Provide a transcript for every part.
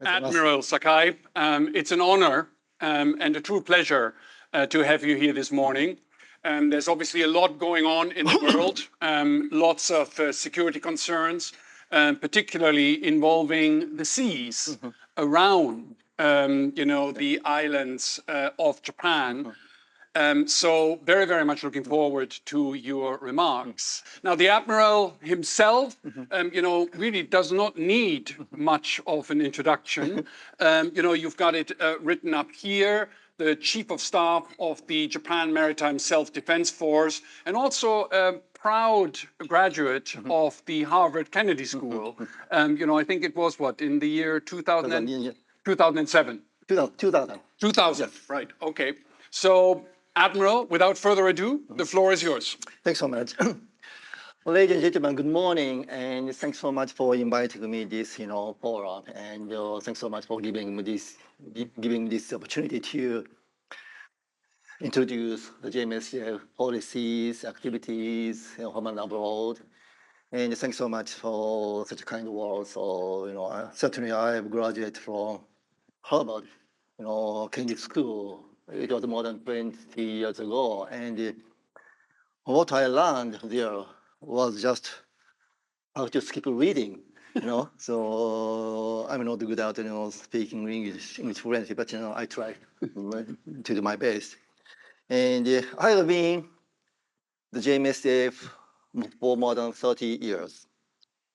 Admiral SAKAI, it's an honor and a true pleasure to have you here this morning. There's obviously a lot going on in the world, lots of security concerns, particularly involving the seas around, the islands of Japan. So very, very much looking forward to your remarks. Now, the Admiral himself, really does not need much of an introduction. You've got it written up here, the Chief of Staff of the Japan Maritime Self-Defense Force, and also a proud graduate of the Harvard Kennedy School. I think it was what, in the year 2007? 2000. 2000, right, okay. So, Admiral, without further ado, the floor is yours. Thanks so much. Well, ladies and gentlemen, good morning, and thanks so much for inviting me this, forum, and thanks so much for giving me this opportunity to introduce the JMSDF policies, activities, home and abroad. And thanks so much for such kind words. So, certainly I have graduated from Harvard, Kennedy School. It was more than 20 years ago, and what I learned there was just how to skip reading, So I'm not good at speaking English fluently, but I try to do my best. And I have been the JMSDF for more than 30 years,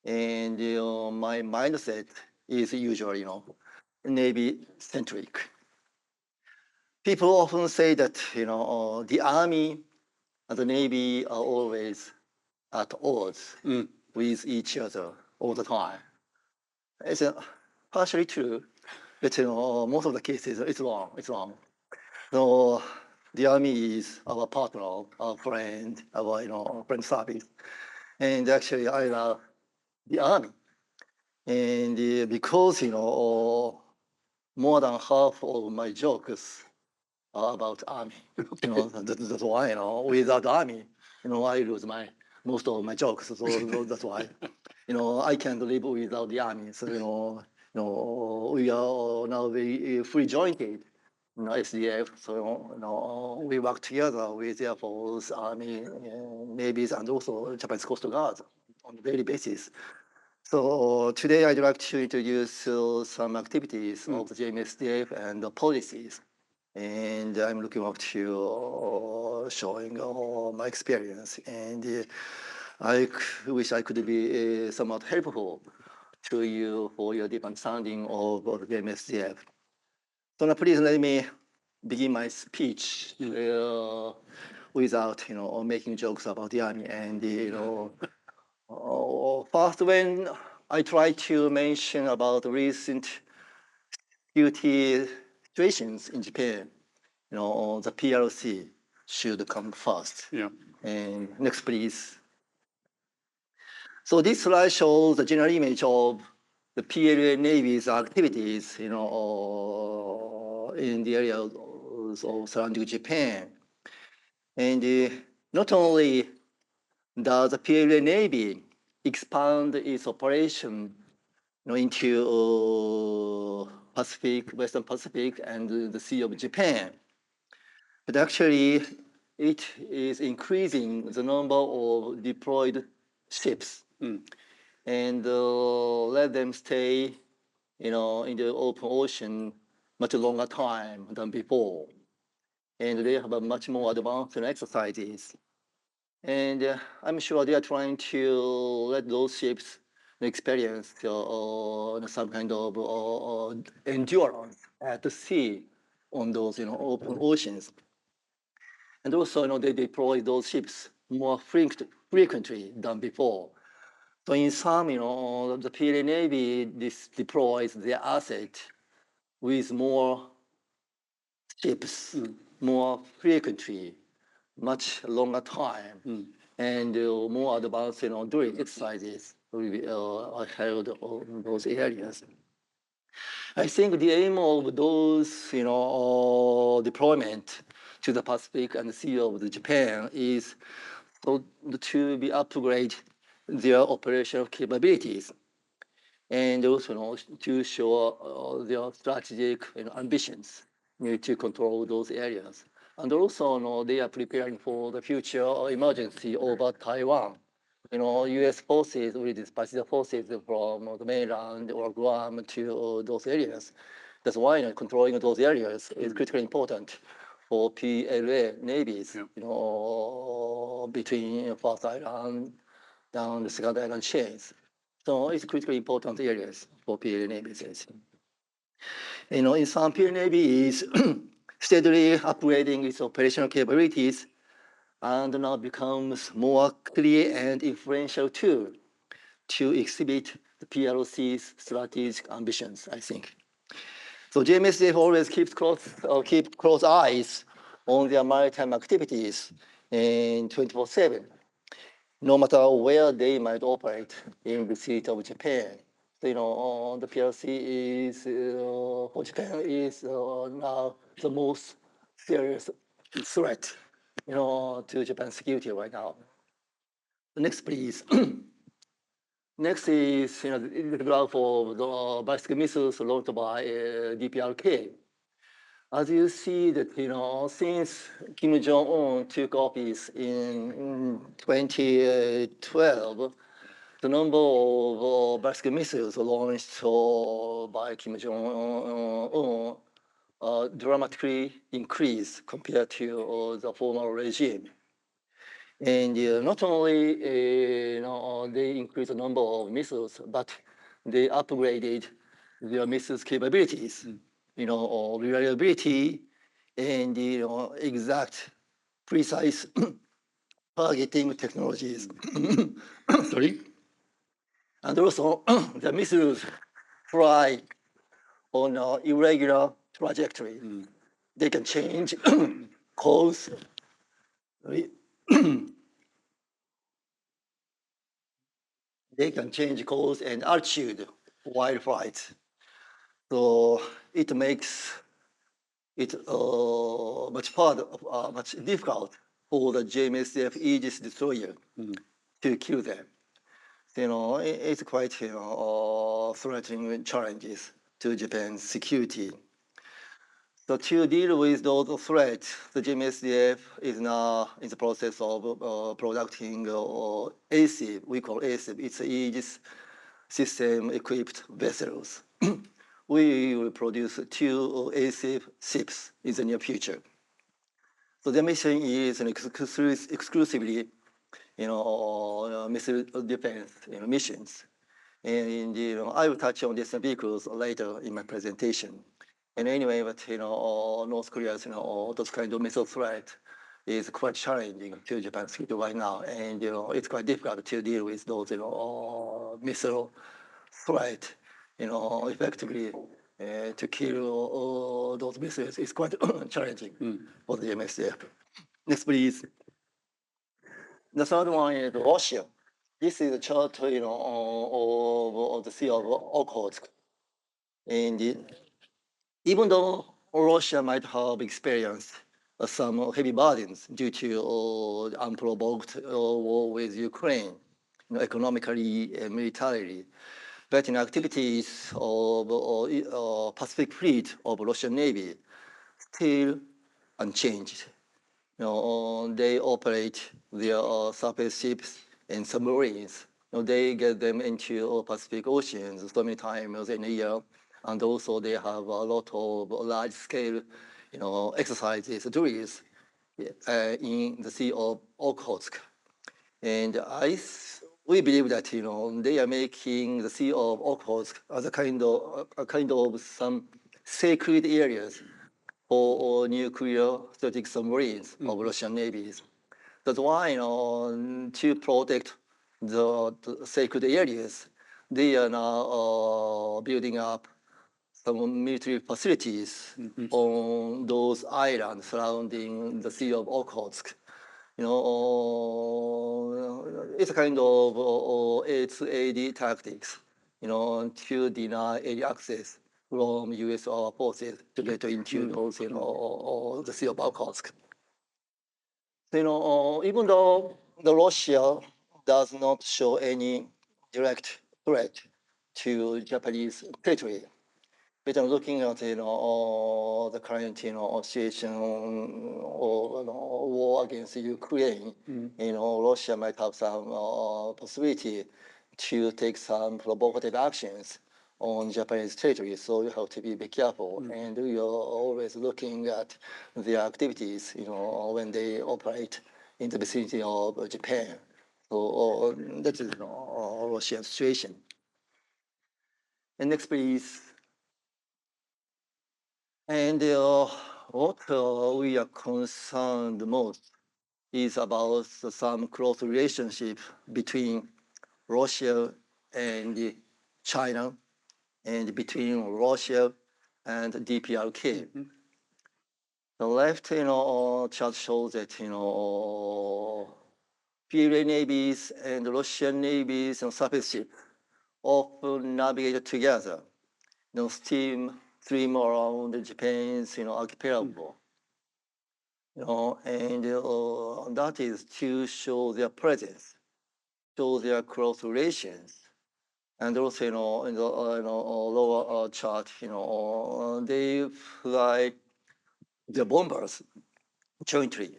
and my mindset is usually Navy-centric. People often say that, the Army and the Navy are always at odds with each other all the time. It's partially true, but most of the cases it's wrong. So the Army is our partner, our friend, our friend service, and actually I love the Army, and because more than half of my jokes about Army. That's why, without Army, I lose most of my jokes. So that's why, I can't live without the Army. So, we are now very free jointed, SDF. So, we work together with Air Force, Army, Navies, and also Japanese Coast Guard on a daily basis. So today I'd like to introduce some activities of the JMSDF and the policies. And I'm looking forward to showing my experience. And I wish I could be somewhat helpful to you for your deep understanding of the MSDF. So now please let me begin my speech without making jokes about the Army. And first, when I try to mention about recent security situations in Japan, the PRC should come first. Yeah. And next, please. So this slide shows the general image of the PLA Navy's activities, in the area of surrounding Japan. And not only does the PLA Navy expand its operation into Pacific, Western Pacific, and the Sea of Japan, but actually it is increasing the number of deployed ships and let them stay, in the open ocean much longer time than before, and they have a much more advanced exercises. And I'm sure they are trying to let those ships experience some kind of endurance at the sea on those open oceans. And also they deploy those ships more frequently than before. So in some, the PLA Navy deploys their asset with more ships, more frequently, much longer time, and more advanced during exercises are held on those areas. I think the aim of those deployment to the Pacific and the Sea of Japan is to be upgrade their operational capabilities. and also to show their strategic ambitions to control those areas. And also, they are preparing for the future emergency over Taiwan. U.S. forces will dispatch the forces from the mainland or Guam to those areas. That's why controlling those areas is critically important for PLA navies. Between First Island down the Second Island chains. So it's critically important areas for PLA navies. In some PLA navies, steadily upgrading its operational capabilities and now becomes more clear and influential tool to exhibit the PLC's strategic ambitions, I think. So JMSDF always keep close eyes on their maritime activities in 24/7, no matter where they might operate in the sea of Japan. So, the PLC is for Japan is now the most serious threat, to Japan's security right now. Next, please. Next is the graph of the ballistic missiles launched by DPRK. As you see that since Kim Jong-un took office in 2012, the number of ballistic missiles launched by Kim Jong-un dramatically increased compared to the former regime. And not only they increased the number of missiles, but they upgraded their missiles capabilities, reliability, and exact, precise targeting technologies. Sorry. And also, the missiles fly on an irregular trajectory. They can change course. They can change course and altitude while flight. So it makes it much difficult for the JMSDF Aegis destroyer to kill them. It's quite threatening challenges to Japan's security. So to deal with those threats, the JMSDF is now in the process of producing ASIV. We call ASIV. It's Aegis system-equipped vessels. We will produce 2 ASIV ships in the near future. So the mission is exclusively, missile defense missions. And I will touch on these vehicles later in my presentation. And anyway, but North Korea's those kind of missile threat is quite challenging to Japan's security right now, and it's quite difficult to deal with those missile threat, effectively to kill those missiles is quite challenging for the JMSDF. Next, please. The third one is Russia. This is a chart, of the Sea of Okhotsk. And even though Russia might have experienced some heavy burdens due to unprovoked war with Ukraine, economically and militarily, but in activities of Pacific Fleet of Russian Navy still unchanged. They operate their surface ships and submarines. They get them into Pacific oceans so many times in a year, and also they have a lot of large-scale, exercises, drills in the Sea of Okhotsk. And we believe that they are making the Sea of Okhotsk as a kind of some sacred areas for nuclear strategic submarines of Russian navies. That's why to protect the sacred areas, they are now building up some military facilities on those islands surrounding the Sea of Okhotsk. It's a kind of A2AD tactics, to deny any access from U.S. forces to get into those, the Sea of Okhotsk. Even though Russia does not show any direct threat to Japanese territory. But looking at the current situation or war against Ukraine, Russia might have some possibility to take some provocative actions on Japanese territory. So you have to be careful, and we are always looking at their activities, when they operate in the vicinity of Japan. So that is Russian situation. And next, please. And what we are concerned most is about some close relationship between Russia and China, and between Russia and DPRK. The left, chart shows that, PLA navies and Russian navies and surface ships often navigate together, stream around Japan's, archipelago. And that is to show their presence, show their close relations. And also, in the lower chart, they fly the bombers jointly,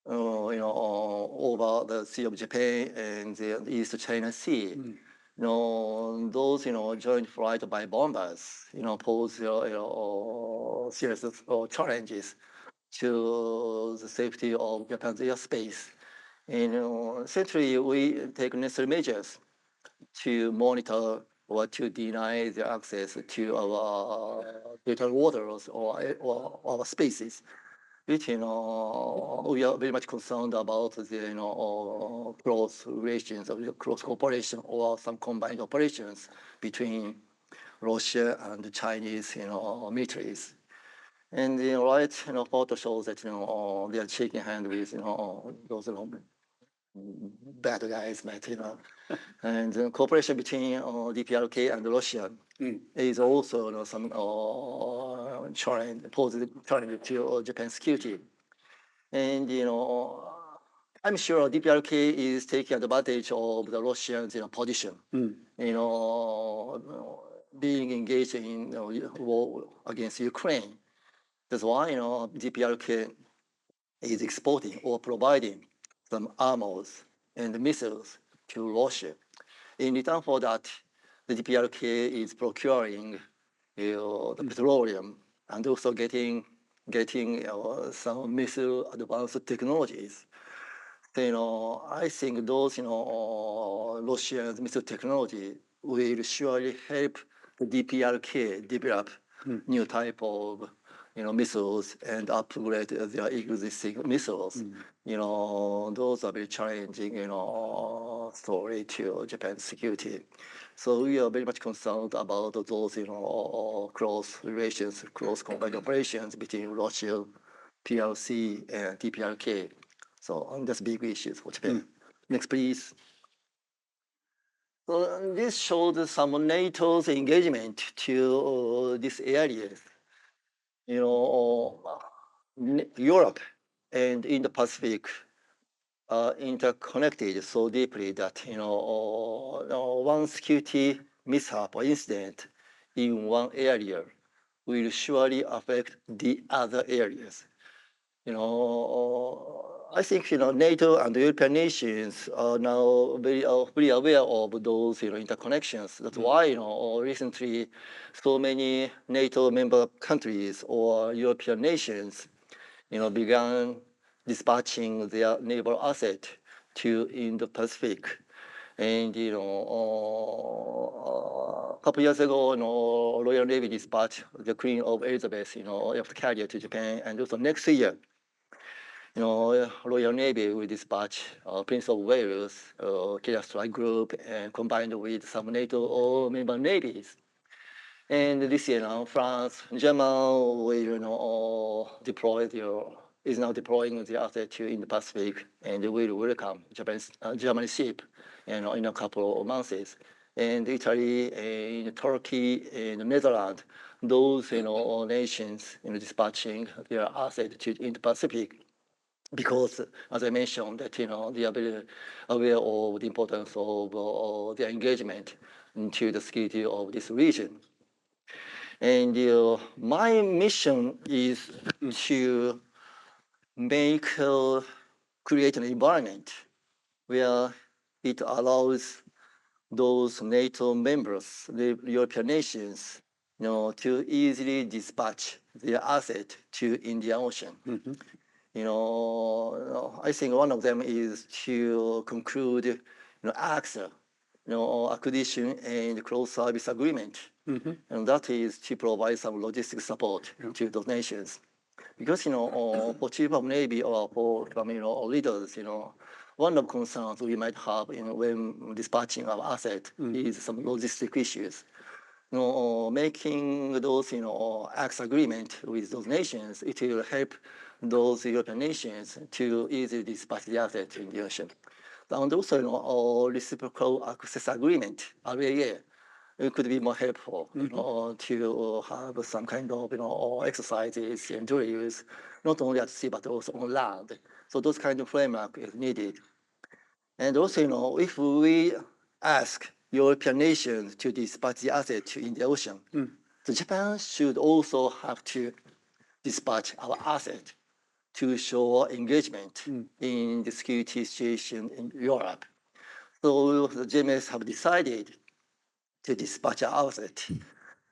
over the Sea of Japan and the East China Sea. Those, joint flight by bombers, pose, serious challenges to the safety of Japan's airspace. And essentially, we take necessary measures to monitor or to deny the access to our territorial waters or our spaces. Which, we are very much concerned about the close relations or close cooperation or some combined operations between Russia and the Chinese militaries. And the right photo shows that they are shaking hands with those bad guys, but and the cooperation between DPRK and Russia is also some positive challenge to Japan's security. And I'm sure DPRK is taking advantage of the Russians' position. Being engaged in war against Ukraine. That's why DPRK is exporting or providing some armors and missiles to Russia. In return for that, the DPRK is procuring the petroleum and also getting some missile advanced technologies. So, I think those Russian missile technology will surely help the DPRK develop new type of missiles and upgrade their existing missiles. Those are very challenging story to Japan's security. So we are very much concerned about those close relations, close combined operations between Russia, PRC, and DPRK. So that's big issues for Japan. Next, please. So this shows some NATO's engagement to these areas. Europe and Indo-Pacific are interconnected so deeply that one security mishap or incident in one area will surely affect the other areas. I think NATO and the European nations are now very aware of those interconnections. That's why recently so many NATO member countries or European nations began dispatching their naval asset to Indo-Pacific. And a couple years ago, Royal Navy dispatched the Queen of Elizabeth, aircraft carrier to Japan, and also next year, Royal Navy will dispatch Prince of Wales carrier strike group, and combined with some NATO member navies. And this year now, France, Germany will is now deploying the asset to in the Pacific, and will welcome German ship, in a couple of months. And Italy, and Turkey, and Netherlands, those nations dispatching their asset to in the Pacific. Because, as I mentioned, that they are very aware of the importance of their engagement into the security of this region. And my mission is to make, create an environment where it allows those NATO members, the European nations, to easily dispatch their asset to Indian Ocean. I think one of them is to conclude, AXA, acquisition and cross-service agreement, and that is to provide some logistic support to those nations. Because for Chief of Navy or for leaders, one of the concerns we might have when dispatching our asset is some logistic issues. Making those acts agreement with those nations, it will help those European nations to easily dispatch the asset in the ocean. And also, reciprocal access agreement, RAA, it could be more helpful, to have some kind of exercises and drills, not only at sea but also on land. So those kind of framework is needed. And also, if we ask European nations to dispatch the asset in the ocean, so Japan should also have to dispatch our asset to show engagement in the security situation in Europe. So the JMS have decided to dispatch our asset.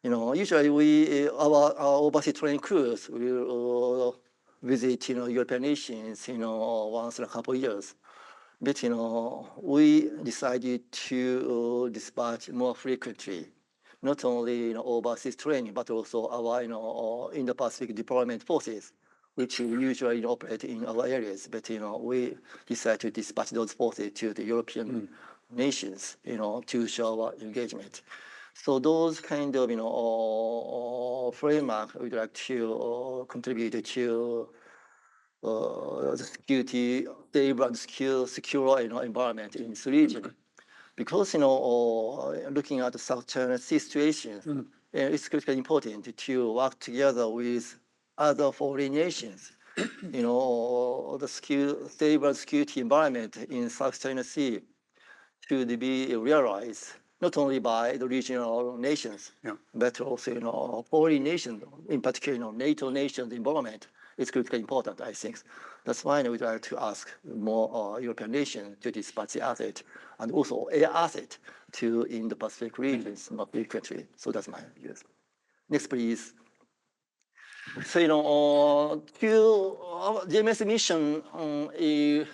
Usually our overseas training crews will visit, European nations, once in a couple of years. But, we decided to dispatch more frequently, not only, overseas training, but also our, Indo-Pacific deployment forces, which usually operate in our areas. But, we decided to dispatch those forces to the European nations, to show our engagement. So those kind of, framework we'd like to contribute to the security, stable and secure environment in this region. Because looking at the South China Sea situation, it's critically important to work together with other foreign nations. The stable security environment in South China Sea should be realized not only by the regional nations, but also foreign nations, in particular NATO nations' involvement. It's critically important, I think. That's why we'd like to ask more European nations to dispatch the asset and also air asset to in the Pacific regions more frequently. So that's my views. Next, please. So, to our JMS mission is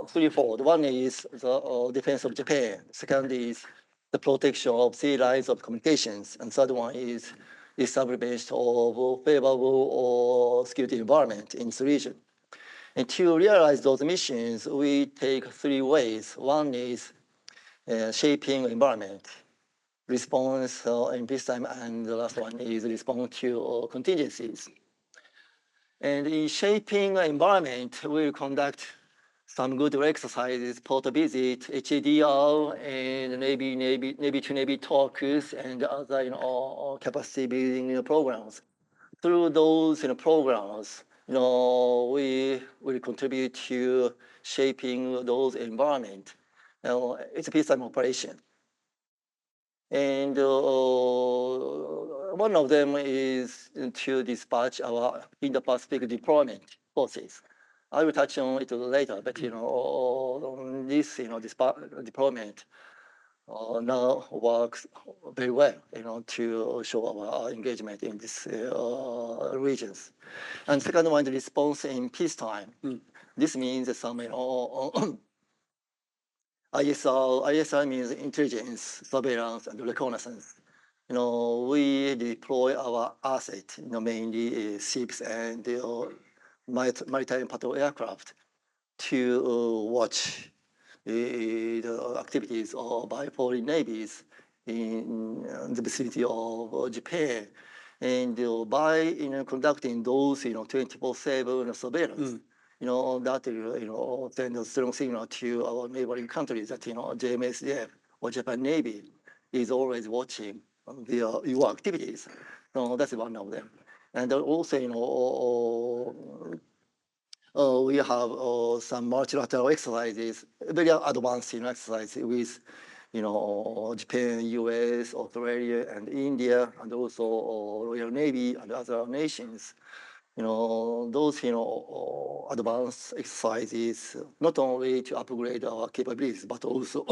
threefold. One is the defense of Japan. Second is the protection of sea lines of communications. And third one is establishment of favorable security environment in this region. And to realize those missions, we take three ways. One is shaping environment, response in peacetime, and the last one is response to contingencies. And in shaping environment, we'll conduct some good exercises, port visit, HADR, and Navy to Navy talks, and other capacity building programs. Through those programs, we will contribute to shaping those environment. It's a peacetime operation. And one of them is to dispatch our Indo-Pacific deployment forces. I will touch on it later, but this deployment now works very well, to show our engagement in these regions. And second one, the response in peacetime. This means some ISR means intelligence, surveillance, and reconnaissance. We deploy our asset, mainly ships and maritime patrol aircraft, to watch the activities by foreign navies in the vicinity of Japan. And by conducting those 24/7 surveillance, that will send a strong signal to our neighboring countries that JMSDF or Japan Navy is always watching your activities. So that's one of them. And also, we have some multilateral exercises, very advanced exercises with Japan, US, Australia, and India, and also Royal Navy and other nations. Those advanced exercises not only to upgrade our capabilities but also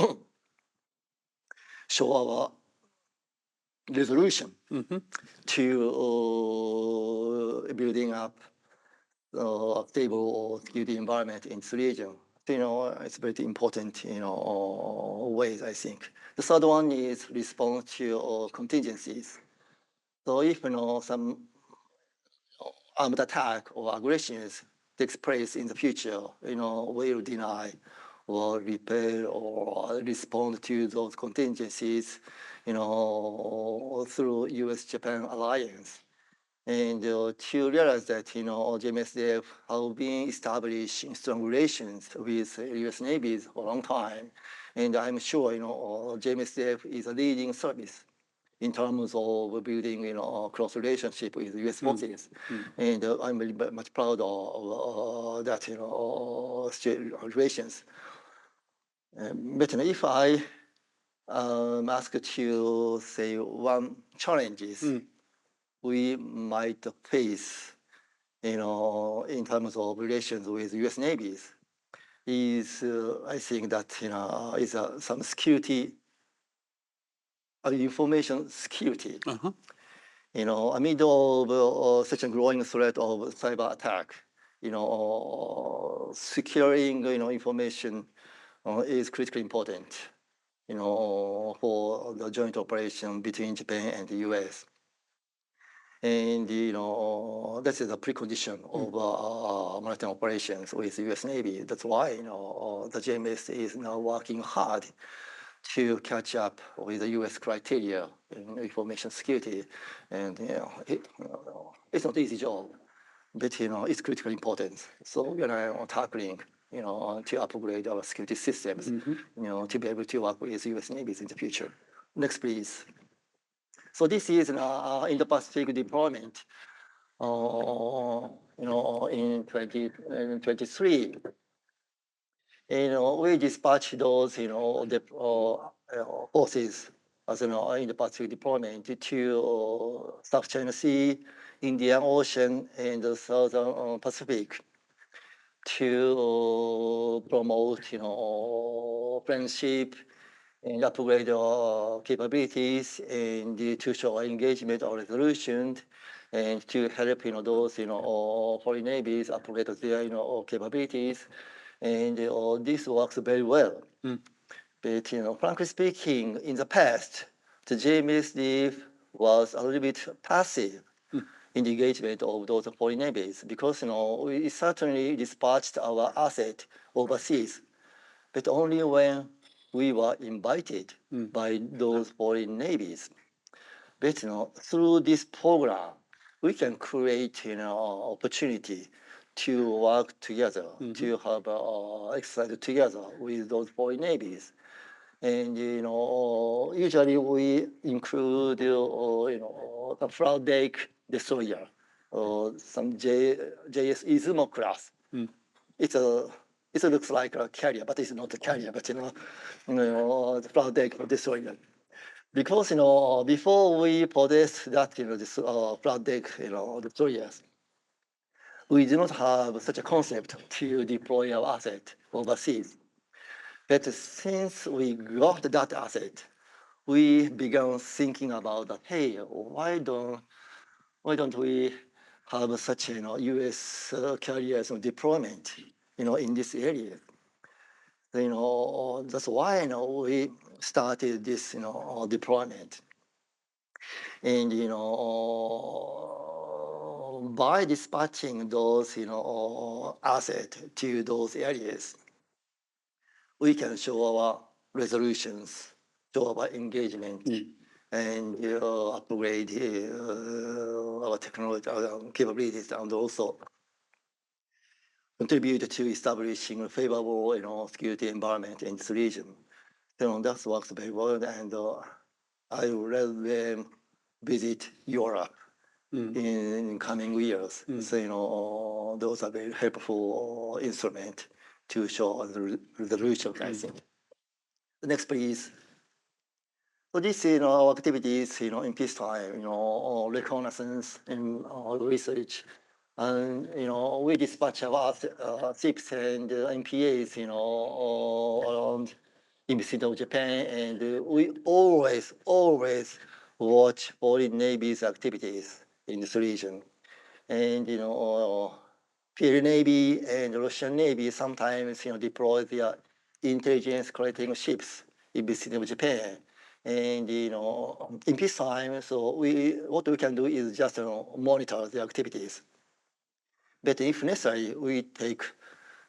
show our resolution to building up a stable security environment in this region. It's very important, ways, I think. The third one is response to contingencies. So if, some armed attack or aggressions takes place in the future, will deny or repair or respond to those contingencies, through U.S.-Japan alliance. And to realize that, JMSDF have been establishing strong relations with U.S. navies for a long time. And I'm sure, JMSDF is a leading service in terms of building, a close relationship with U.S. forces. And I'm very much proud of that, relations. But if I ask to say one challenges we might face, in terms of relations with U.S. navies, is I think that is some security, information security. Amid of such a growing threat of cyber attack, securing information is critically important, for the joint operation between Japan and the U.S. And this is a precondition of maritime operations with the U.S. Navy. That's why the JMS is now working hard to catch up with the U.S. criteria in information security. And it's not an easy job, but it's critically important. So we are now tackling, to upgrade our security systems, to be able to work with U.S. navies in the future. Next, please. So this is an Indo-Pacific deployment, in 2023. We dispatch those, the forces as Indo-Pacific deployment to South China Sea, Indian Ocean, and the Southern Pacific to promote, friendship and upgrade our capabilities and to show engagement or resolution and to help those foreign navies upgrade their capabilities, and this works very well. But frankly speaking, in the past, the JMSDF was a little bit passive in the engagement of those foreign navies because we certainly dispatched our asset overseas, but only when we were invited by those foreign navies. But through this program, we can create opportunity to work together, to have exercise together with those foreign navies. And usually we include the flat deck destroyer, or some JS Izumo class. It looks like a carrier, but it's not a carrier, but the flat deck destroyer. Because before we possess that this flat deck destroyers, we do not have such a concept to deploy our asset overseas. But since we got that asset, we began thinking about that. Hey, why don't we have such U.S. carriers deployment in this area? That's why we started this deployment. And by dispatching those assets to those areas, we can show our resolutions, show our engagement, and upgrade our technology, our capabilities, and also contribute to establishing a favorable security environment in this region. That works very well, and I will let them visit Europe in coming years. So those are very helpful instruments to show the resolution, I think. Next, please. So this, our activities, in peacetime, reconnaissance and research, and we dispatch our ships and MPAs, around in the city of Japan, and we always watch foreign navy's activities in this region, and Peer Navy and Russian Navy sometimes deploy their intelligence collecting ships in the city of Japan. And in peacetime, so what we can do is just monitor the activities. But if necessary, we take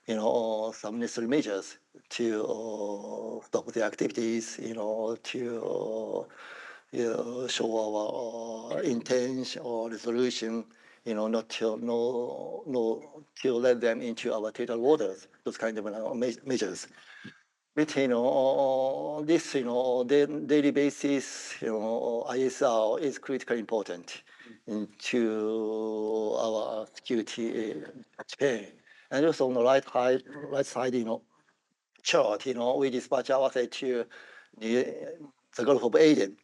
some necessary measures to stop the activities, to show our intent or resolution, not to to let them into our territorial waters. Those kind of measures. But this daily basis ISR is critically important to our security Japan. And also on the right side, chart, we dispatch our asset to the Gulf of Aden.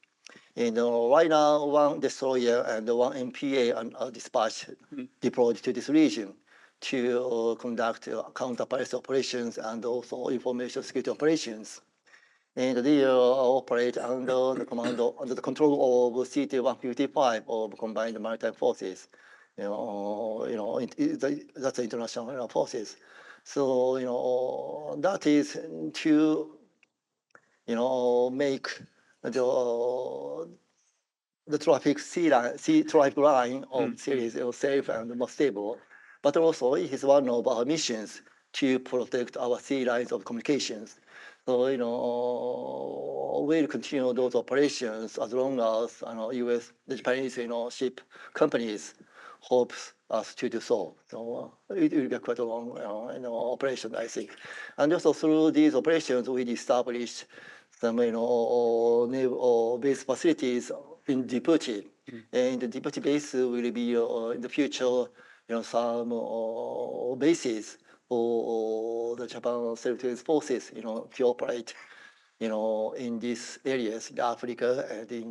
And right now, one destroyer and one MPA are dispatched, deployed to this region to conduct counter-piracy operations and also information security operations. And they operate under the control of CT-155 of Combined Maritime Forces. That's the international forces. So that is to make the traffic line of series safe and more stable. But also it is one of our missions to protect our sea lines of communications. So we'll continue those operations as long as the Japanese ship companies hopes us to do so. So it will be quite a long operation, I think. And also through these operations, we established some naval base facilities in Djibouti. And the Djibouti base will be in the future, some bases for the Japan self-defense forces, to operate, in these areas, in Africa and in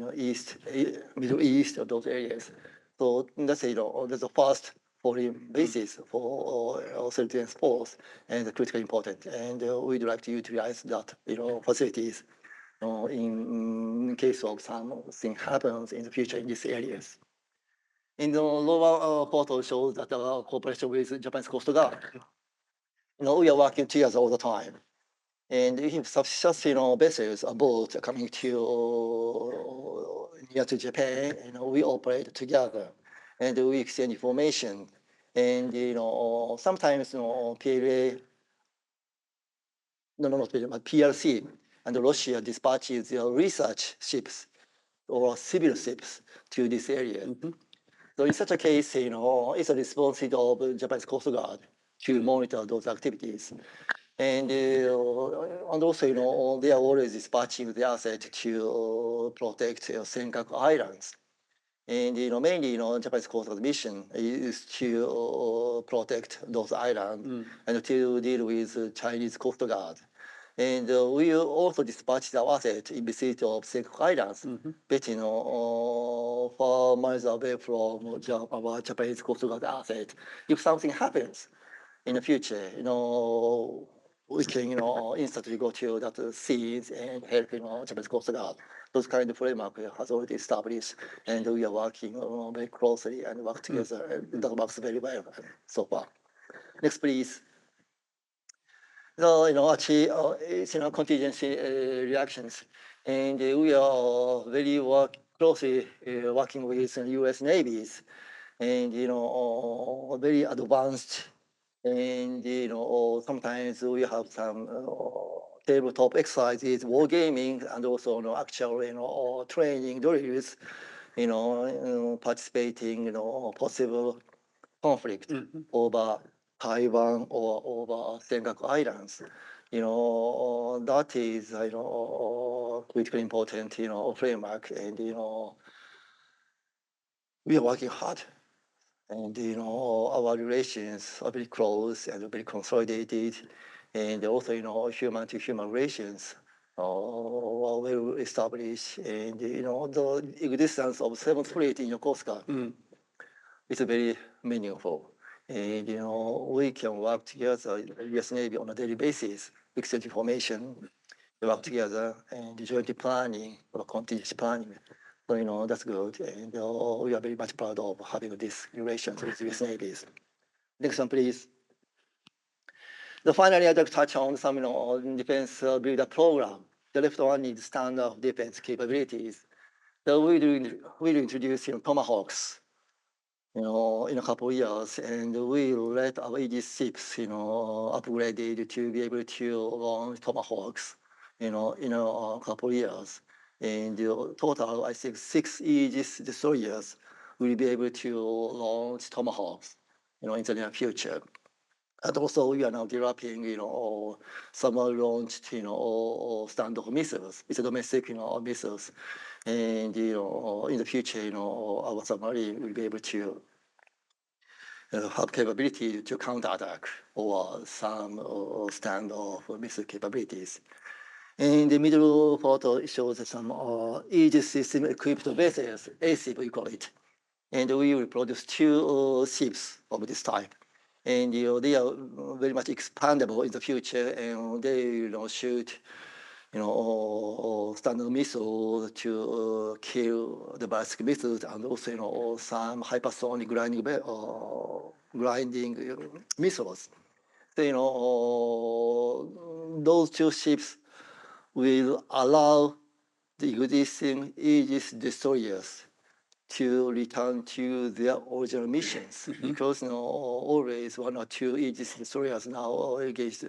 Middle East, of those areas. So that's that's the first foreign basis for self-defense force, and critically important. And we'd like to utilize that, facilities, in case of something happens in the future in these areas. In the lower photo shows that our cooperation with Japan's Coast Guard. We are working together all the time. And we have such vessels or boats coming to near to Japan, we operate together, and we exchange information. And sometimes PLA, not PLA, but PRC and Russia dispatches their research ships or civil ships to this area. So in such a case, it's a responsibility of Japan's Coast Guard to monitor those activities. And also, they are always dispatching the asset to protect Senkaku Islands. And mainly, Japanese Coast Guard mission is to protect those islands and to deal with Chinese Coast Guard. And we also dispatched our asset in the city of Senkaku Islands, but 4 miles away from our Japanese Coast Guard asset. If something happens in the future, we can, instantly go to that scenes and help, Japanese Coast Guard. Those kind of framework has already established, and we are working very closely and work together, and that works very well so far. Next, please. So, actually, it's, contingency reactions, and we are very closely working with U.S. navies, and, very advanced. And sometimes we have some tabletop exercises, war gaming, and also actual training drills, participating, possible conflict over Taiwan or over Senkaku Islands. That is critically important, framework, and we are working hard. And our relations are very close and very consolidated, and also human to human relations well established, and the existence of seventh fleet in your Coast Guard is very meaningful. And we can work together, U.S. Navy, on a daily basis, exchange information, work together, and joint planning or contingency planning. So that's good, and we are very much proud of having this relations with U.S. Navy. Next one, please. So finally, I'd like to touch on some defense build-up program. The left one is standard defense capabilities. So we'll introduce Tomahawks, in a couple of years, and we'll let our Aegis ships, upgraded to be able to launch Tomahawks, in a couple of years. And total, I think 6 Aegis destroyers will be able to launch Tomahawks, in the near future. And also, we are now developing, summer-launched, standoff missiles. It's a domestic, missiles. And, in the future, our submarine will be able to have capability to counterattack or some standoff missile capabilities. In the middle photo, it shows some Aegis system-equipped vessels, ASIP, we call it. And we will produce 2 ships of this type. And they are very much expandable in the future, and they shoot standard missiles to kill the ballistic missiles, and also some hypersonic grinding missiles. So those 2 ships will allow the existing Aegis destroyers to return to their original missions, because always 1 or 2 Aegis destroyers now are engaged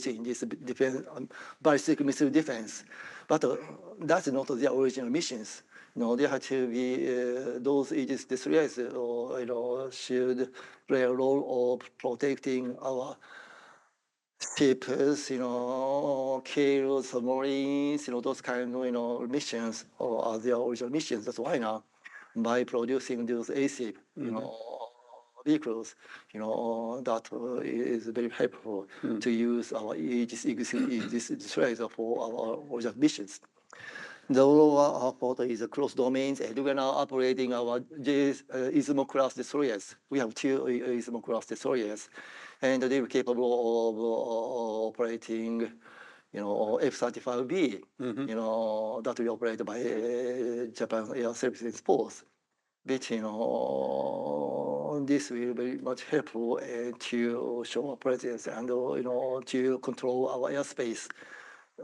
in this defense, ballistic missile defense. But that's not their original missions. They have to be those Aegis destroyers, should play a role of protecting our ships, kill submarines, those kind of missions are their original missions. That's why now, by producing those ASIP, vehicles, that is very helpful to use our Aegis destroyers for our original missions. The lower photo is across domains, and we are now operating our Izumo-class destroyers. We have 2 Izumo-class destroyers, and they are capable of operating, F-35B, that will be operated by Japan Air Services Force. But, this will be very much helpful to show our presence and, to control our airspace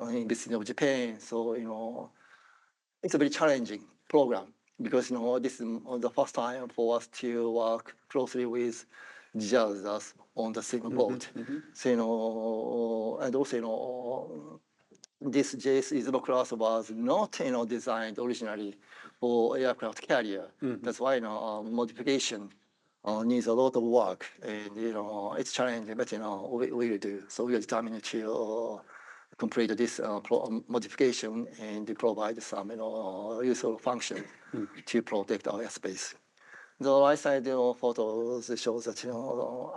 in the vicinity of Japan. So, it's a very challenging program, because this is the first time for us to work closely with JASDAS on the same boat. So, and also, this JS Izumo class was not designed originally for aircraft carrier. That's why modification needs a lot of work, and it's challenging, but we will do. So we are determined to complete this modification and provide some useful function to protect our airspace. The right side photos shows that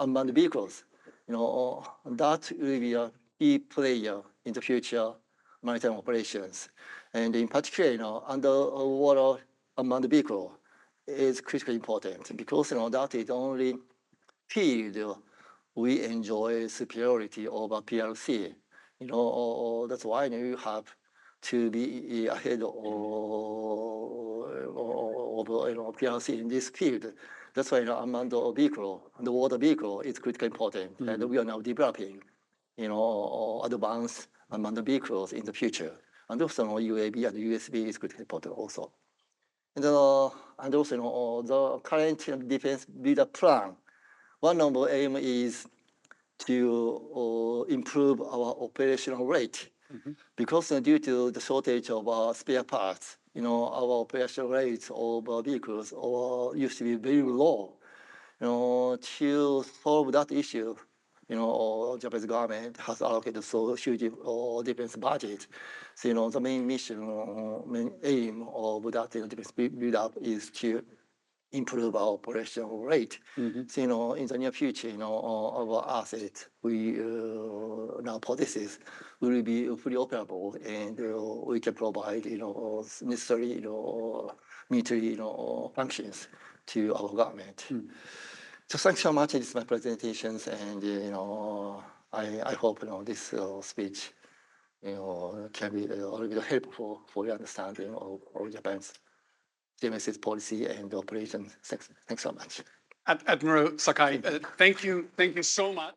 unmanned vehicles, that will be a key player in the future maritime operations, and in particular, underwater unmanned vehicle is critically important, because that is the only field we enjoy superiority over PRC. That's why you have to be ahead of PRC in this field. That's why unmanned vehicle, underwater vehicle is critically important, and we are now developing, advanced unmanned vehicles in the future. And also UAV and USB is critically important also. And also the current defense build-up plan. One of the aim is to improve our operational rate, because due to the shortage of spare parts, our operational rates of vehicles used to be very low. To solve that issue, Japanese government has allocated so huge defense budget. So the main mission, main aim of that defense build-up is to improve our operational rate. So, in the near future, our asset we now possesses will be fully operable, and we can provide, necessary, military, functions to our government. So thanks so much. This is my presentations, and I hope this speech can be a little bit helpful for your understanding of Japan's JMS's policy and operations. Thanks so much. Admiral Sakai, thank you so much.